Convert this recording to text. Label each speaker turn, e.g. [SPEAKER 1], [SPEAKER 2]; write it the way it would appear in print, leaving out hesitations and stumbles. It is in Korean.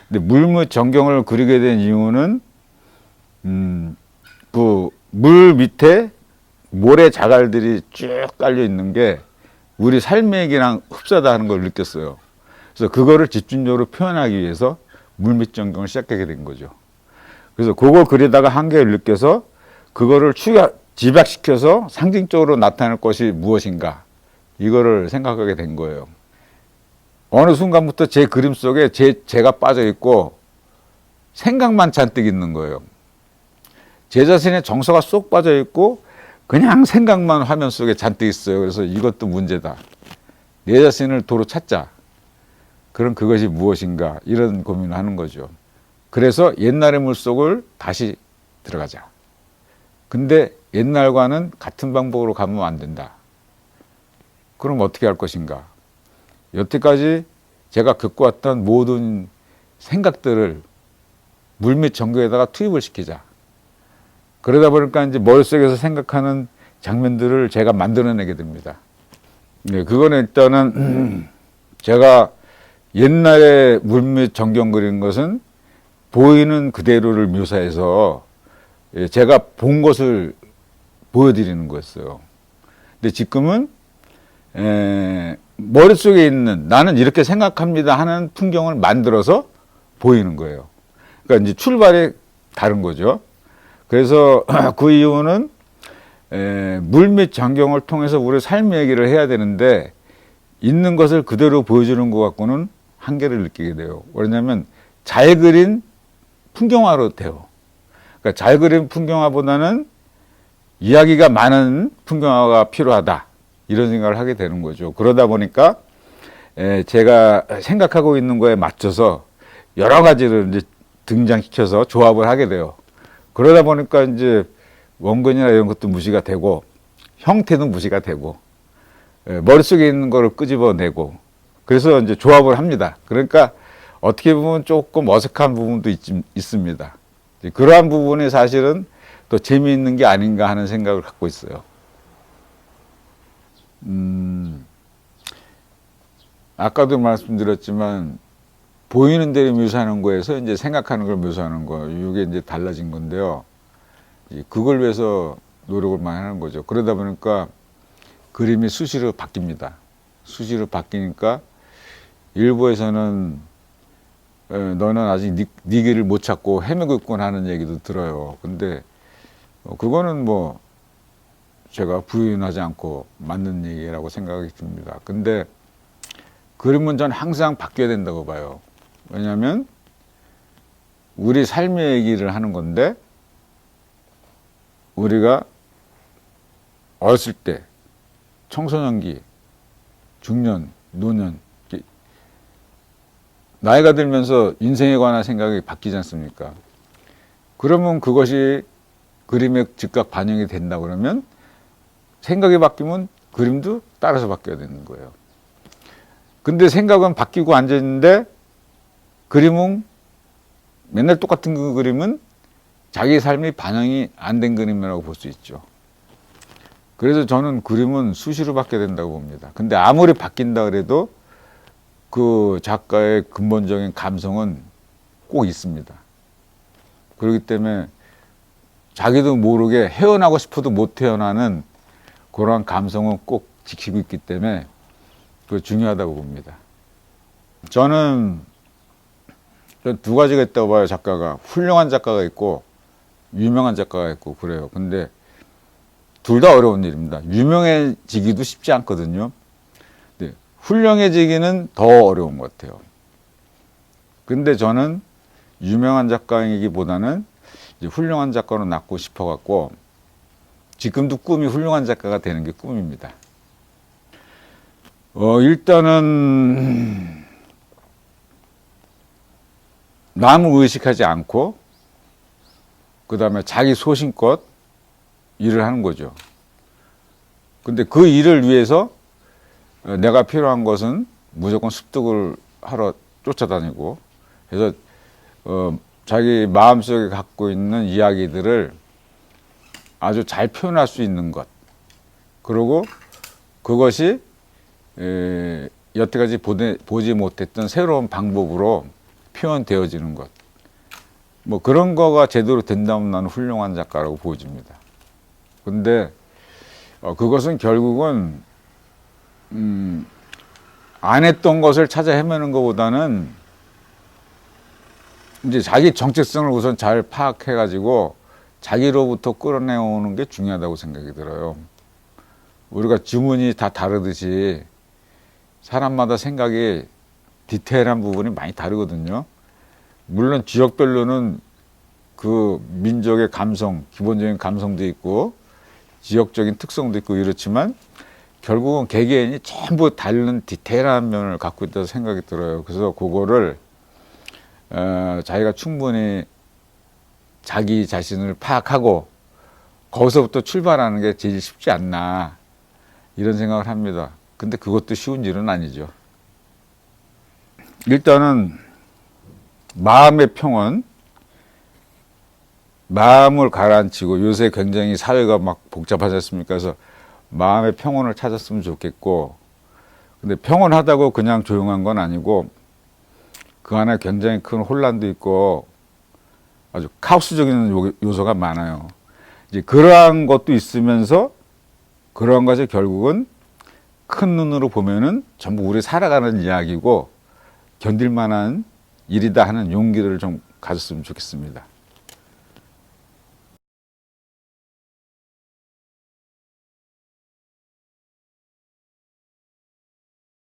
[SPEAKER 1] 근데 물밑 전경을 그리게 된 이유는 그 물 밑에 모래 자갈들이 쭉 깔려 있는 게 우리 삶의 얘기랑 흡사하다 하는 걸 느꼈어요. 그래서 그거를 집중적으로 표현하기 위해서 물밑 전경을 시작하게 된 거죠. 그래서 그걸 그리다가 한계를 느껴서 그거를 집약시켜서 상징적으로 나타낼 것이 무엇인가 이거를 생각하게 된 거예요. 어느 순간부터 제 그림 속에 제가 빠져 있고 생각만 잔뜩 있는 거예요. 제 자신의 정서가 쏙 빠져 있고 그냥 생각만 화면 속에 잔뜩 있어요. 그래서 이것도 문제다. 내 자신을 도로 찾자. 그럼 그것이 무엇인가 이런 고민을 하는 거죠. 그래서 옛날의 물속을 다시 들어가자. 근데 옛날과는 같은 방법으로 가면 안 된다. 그럼 어떻게 할 것인가? 여태까지 제가 겪어왔던 모든 생각들을 물밑 전경에다가 투입을 시키자. 그러다 보니까 이제 머릿속에서 생각하는 장면들을 제가 만들어내게 됩니다. 네, 그거는 일단은 제가 옛날에 물밑 전경 그린 것은 보이는 그대로를 묘사해서 제가 본 것을 보여드리는 거였어요. 근데 지금은 머릿속에 있는 나는 이렇게 생각합니다 하는 풍경을 만들어서 보이는 거예요. 그러니까 이제 출발이 다른 거죠. 그래서 그 이유는 물밑 전경을 통해서 우리 삶의 얘기를 해야 되는데 있는 것을 그대로 보여주는 것 갖고는 한계를 느끼게 돼요. 왜냐하면 잘 그린 풍경화로 돼요. 그러니까 잘 그린 풍경화보다는 이야기가 많은 풍경화가 필요하다. 이런 생각을 하게 되는 거죠. 그러다 보니까 제가 생각하고 있는 거에 맞춰서 여러 가지를 이제 등장시켜서 조합을 하게 돼요. 그러다 보니까 이제 원근이나 이런 것도 무시가 되고 형태도 무시가 되고 머릿속에 있는 거를 끄집어내고 그래서 이제 조합을 합니다. 그러니까 어떻게 보면 조금 어색한 부분도 있습니다. 그러한 부분이 사실은 또 재미있는 게 아닌가 하는 생각을 갖고 있어요. 아까도 말씀드렸지만 보이는 대로 묘사하는 거에서 이제 생각하는 걸 묘사하는 거 이게 이제 달라진 건데요. 그걸 위해서 노력을 많이 하는 거죠. 그러다 보니까 그림이 수시로 바뀝니다. 수시로 바뀌니까 일부에서는 너는 아직 네 길을 못 찾고 헤매고 있구나 하는 얘기도 들어요. 근데 그거는 뭐 제가 부인하지 않고 맞는 얘기라고 생각이 듭니다. 근데 그림은 전 항상 바뀌어야 된다고 봐요. 왜냐하면 우리 삶의 얘기를 하는 건데 우리가 어렸을 때 청소년기, 중년, 노년 나이가 들면서 인생에 관한 생각이 바뀌지 않습니까? 그러면 그것이 그림에 즉각 반영이 된다 그러면 생각이 바뀌면 그림도 따라서 바뀌어야 되는 거예요. 근데 생각은 바뀌고 앉아있는데 그림은 맨날 똑같은 그 그림은 자기 삶이 반영이 안 된 그림이라고 볼 수 있죠. 그래서 저는 그림은 수시로 바뀌어야 된다고 봅니다. 근데 아무리 바뀐다 그래도 그 작가의 근본적인 감성은 꼭 있습니다. 그렇기 때문에 자기도 모르게 헤어나고 싶어도 못 헤어나는 그러한 감성은 꼭 지키고 있기 때문에 그게 중요하다고 봅니다. 저는 두 가지가 있다고 봐요. 작가가 훌륭한 작가가 있고 유명한 작가가 있고 그래요. 근데 둘 다 어려운 일입니다. 유명해지기도 쉽지 않거든요. 근데 훌륭해지기는 더 어려운 것 같아요. 근데 저는 유명한 작가이기보다는 이제 훌륭한 작가로 낳고 싶어 갖고 지금도 꿈이 훌륭한 작가가 되는 게 꿈입니다. 일단은 남을 의식하지 않고 그 다음에 자기 소신껏 일을 하는 거죠. 근데 그 일을 위해서 내가 필요한 것은 무조건 습득을 하러 쫓아다니고 그래서 자기 마음속에 갖고 있는 이야기들을 아주 잘 표현할 수 있는 것 그리고 그것이 여태까지 보지 못했던 새로운 방법으로 표현되어지는 것. 뭐 그런 거가 제대로 된다면 나는 훌륭한 작가라고 보여집니다. 근데 그것은 결국은 안 했던 것을 찾아 헤매는 것보다는 이제 자기 정체성을 우선 잘 파악해가지고 자기로부터 끌어내오는 게 중요하다고 생각이 들어요. 우리가 지문이 다 다르듯이 사람마다 생각이 디테일한 부분이 많이 다르거든요. 물론 지역별로는 그 민족의 감성, 기본적인 감성도 있고 지역적인 특성도 있고 이렇지만 결국은 개개인이 전부 다른 디테일한 면을 갖고 있다고 생각이 들어요. 그래서 그거를 자기가 충분히 자기 자신을 파악하고 거기서부터 출발하는 게 제일 쉽지 않나 이런 생각을 합니다. 근데 그것도 쉬운 일은 아니죠. 일단은 마음의 평온, 마음을 가라앉히고 요새 굉장히 사회가 막 복잡하지 않습니까? 그래서 마음의 평온을 찾았으면 좋겠고, 근데 평온하다고 그냥 조용한 건 아니고 그 안에 굉장히 큰 혼란도 있고 아주 카오스적인 요소가 많아요. 이제 그러한 것도 있으면서 그러한 것이 결국은 큰 눈으로 보면은 전부 우리 살아가는 이야기고 견딜 만한 일이다 하는 용기를 좀 가졌으면 좋겠습니다.